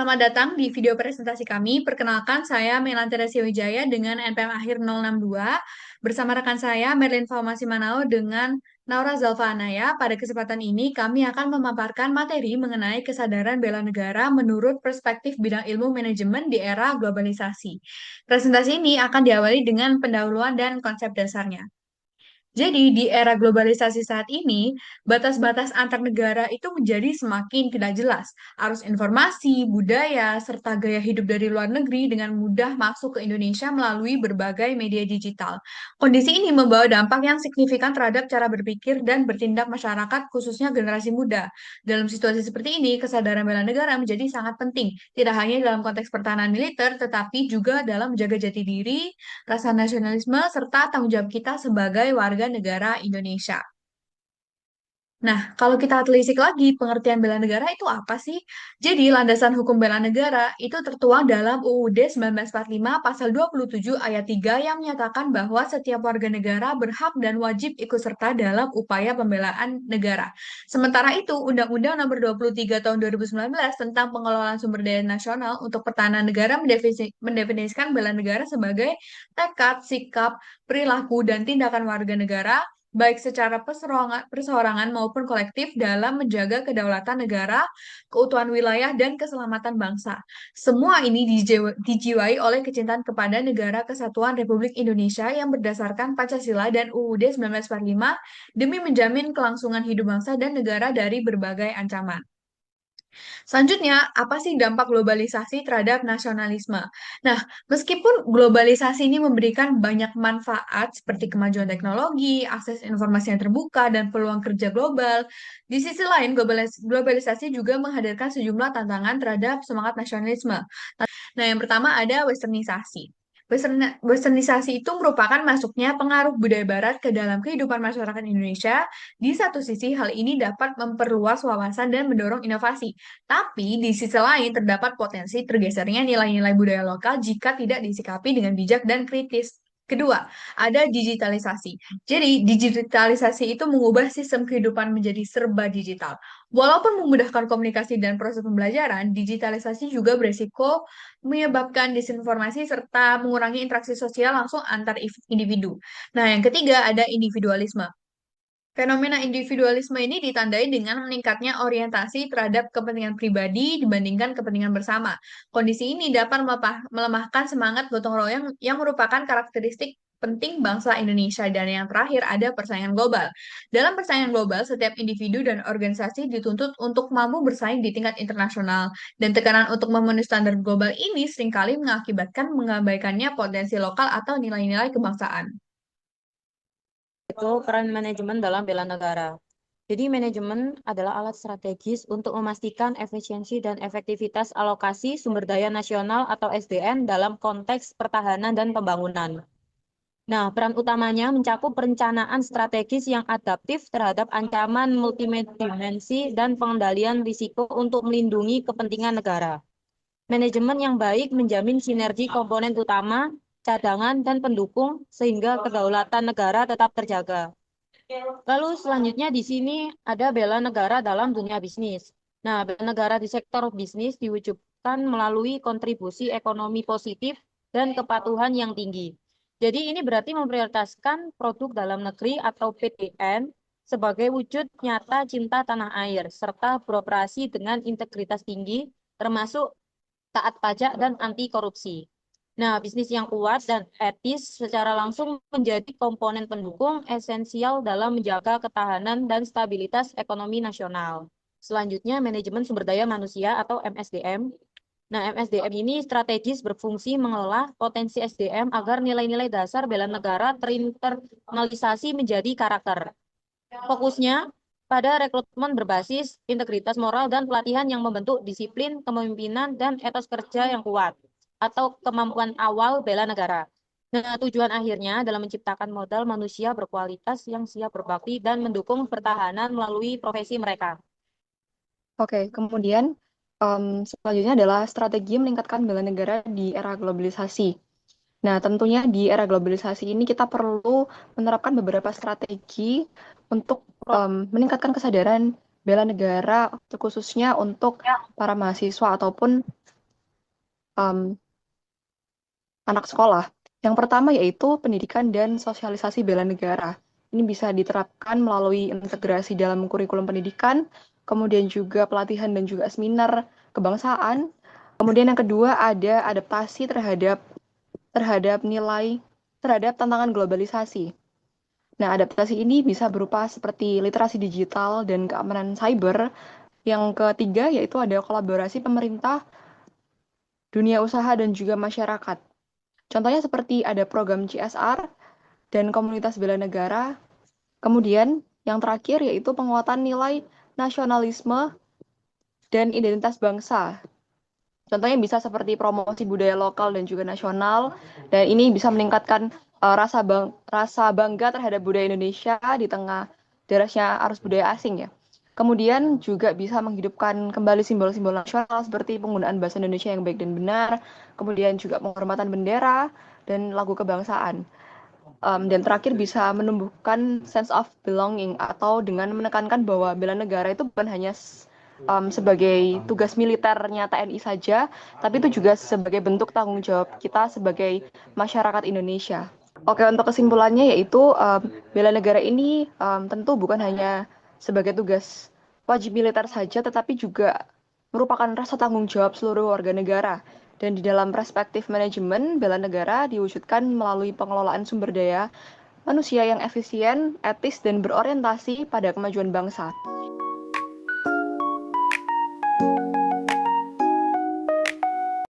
Selamat datang di video presentasi kami. Perkenalkan, saya Melantira Siwijaya dengan NPM akhir 062. Bersama rekan saya, Merlin Falmasi Manao dengan Naura Zalfa Anaya. Pada kesempatan ini, kami akan memaparkan materi mengenai kesadaran bela negara menurut perspektif bidang ilmu manajemen di era globalisasi. Presentasi ini akan diawali dengan pendahuluan dan konsep dasarnya. Jadi, di era globalisasi saat ini, batas-batas antar negara itu menjadi semakin tidak jelas. Arus informasi, budaya, serta gaya hidup dari luar negeri dengan mudah masuk ke Indonesia melalui berbagai media digital. Kondisi ini membawa dampak yang signifikan terhadap cara berpikir dan bertindak masyarakat, khususnya generasi muda. Dalam situasi seperti ini, kesadaran bela negara menjadi sangat penting, tidak hanya dalam konteks pertahanan militer, tetapi juga dalam menjaga jati diri, rasa nasionalisme, serta tanggung jawab kita sebagai warga negara Indonesia. Nah, kalau kita telisik lagi, pengertian bela negara itu apa sih? Jadi, landasan hukum bela negara itu tertuang dalam UUD 1945 pasal 27 ayat 3 yang menyatakan bahwa setiap warga negara berhak dan wajib ikut serta dalam upaya pembelaan negara. Sementara itu, Undang-Undang Nomor 23 Tahun 2019 tentang pengelolaan sumber daya nasional untuk pertahanan negara mendefinisikan bela negara sebagai tekad, sikap, perilaku, dan tindakan warga negara baik secara perseorangan maupun kolektif dalam menjaga kedaulatan negara, keutuhan wilayah, dan keselamatan bangsa. Semua ini dijiwai oleh kecintaan kepada Negara Kesatuan Republik Indonesia yang berdasarkan Pancasila dan UUD 1945 demi menjamin kelangsungan hidup bangsa dan negara dari berbagai ancaman. Selanjutnya, apa sih dampak globalisasi terhadap nasionalisme? Nah, meskipun globalisasi ini memberikan banyak manfaat seperti kemajuan teknologi, akses informasi yang terbuka, dan peluang kerja global, di sisi lain globalisasi juga menghadirkan sejumlah tantangan terhadap semangat nasionalisme. Nah, yang pertama ada westernisasi. Westernisasi itu merupakan masuknya pengaruh budaya barat ke dalam kehidupan masyarakat Indonesia. Di satu sisi, hal ini dapat memperluas wawasan dan mendorong inovasi. Tapi, di sisi lain, terdapat potensi tergesernya nilai-nilai budaya lokal jika tidak disikapi dengan bijak dan kritis. Kedua, ada digitalisasi. Jadi, digitalisasi itu mengubah sistem kehidupan menjadi serba digital. Walaupun memudahkan komunikasi dan proses pembelajaran, digitalisasi juga beresiko menyebabkan disinformasi serta mengurangi interaksi sosial langsung antar individu. Nah, yang ketiga ada individualisme. Fenomena individualisme ini ditandai dengan meningkatnya orientasi terhadap kepentingan pribadi dibandingkan kepentingan bersama. Kondisi ini dapat melemahkan semangat gotong royong yang merupakan karakteristik penting bangsa Indonesia. Dan yang terakhir ada persaingan global. Dalam persaingan global, setiap individu dan organisasi dituntut untuk mampu bersaing di tingkat internasional. Dan tekanan untuk memenuhi standar global ini seringkali mengakibatkan mengabaikannya potensi lokal atau nilai-nilai kebangsaan. Itu peran manajemen dalam bela negara. Jadi manajemen adalah alat strategis untuk memastikan efisiensi dan efektivitas alokasi sumber daya nasional atau SDM dalam konteks pertahanan dan pembangunan. Nah, peran utamanya mencakup perencanaan strategis yang adaptif terhadap ancaman multidimensi dan pengendalian risiko untuk melindungi kepentingan negara. Manajemen yang baik menjamin sinergi komponen utama, cadangan, dan pendukung sehingga kedaulatan negara tetap terjaga. Lalu selanjutnya di sini ada bela negara dalam dunia bisnis. Nah, bela negara di sektor bisnis diwujudkan melalui kontribusi ekonomi positif dan kepatuhan yang tinggi. Jadi ini berarti memprioritaskan produk dalam negeri atau PDN sebagai wujud nyata cinta tanah air, serta beroperasi dengan integritas tinggi, termasuk taat pajak dan anti korupsi. Nah, bisnis yang kuat dan etis secara langsung menjadi komponen pendukung esensial dalam menjaga ketahanan dan stabilitas ekonomi nasional. Selanjutnya, manajemen sumber daya manusia atau MSDM. Nah, MSDM ini strategis berfungsi mengelola potensi SDM agar nilai-nilai dasar bela negara terinternalisasi menjadi karakter. Fokusnya pada rekrutmen berbasis integritas moral dan pelatihan yang membentuk disiplin, kepemimpinan, dan etos kerja yang kuat atau kemampuan awal bela negara. Nah, tujuan akhirnya dalam menciptakan modal manusia berkualitas yang siap berbakti dan mendukung pertahanan melalui profesi mereka. Oke, kemudian selanjutnya adalah strategi meningkatkan bela negara di era globalisasi. Nah, tentunya di era globalisasi ini kita perlu menerapkan beberapa strategi untuk meningkatkan kesadaran bela negara, khususnya untuk para mahasiswa ataupun um, anak sekolah. Yang pertama yaitu pendidikan dan sosialisasi bela negara. Ini bisa diterapkan melalui integrasi dalam kurikulum pendidikan, kemudian juga pelatihan dan juga seminar kebangsaan. Kemudian yang kedua ada adaptasi terhadap tantangan globalisasi. Nah, adaptasi ini bisa berupa seperti literasi digital dan keamanan cyber. Yang ketiga yaitu ada kolaborasi pemerintah, dunia usaha dan juga masyarakat. Contohnya seperti ada program CSR dan komunitas bela negara. Kemudian yang terakhir yaitu penguatan nilai nasionalisme dan identitas bangsa. Contohnya bisa seperti promosi budaya lokal dan juga nasional, dan ini bisa meningkatkan rasa bangga terhadap budaya Indonesia di tengah derasnya arus budaya asing ya. Kemudian juga bisa menghidupkan kembali simbol-simbol nasional seperti penggunaan bahasa Indonesia yang baik dan benar, kemudian juga penghormatan bendera dan lagu kebangsaan. Dan terakhir bisa menumbuhkan sense of belonging atau dengan menekankan bahwa bela negara itu bukan hanya sebagai tugas militernya TNI saja, tapi itu juga sebagai bentuk tanggung jawab kita sebagai masyarakat Indonesia. Oke, untuk kesimpulannya yaitu bela negara ini tentu bukan hanya sebagai tugas wajib militer saja, tetapi juga merupakan rasa tanggung jawab seluruh warga negara. Dan di dalam perspektif manajemen, bela negara diwujudkan melalui pengelolaan sumber daya manusia yang efisien, etis, dan berorientasi pada kemajuan bangsa.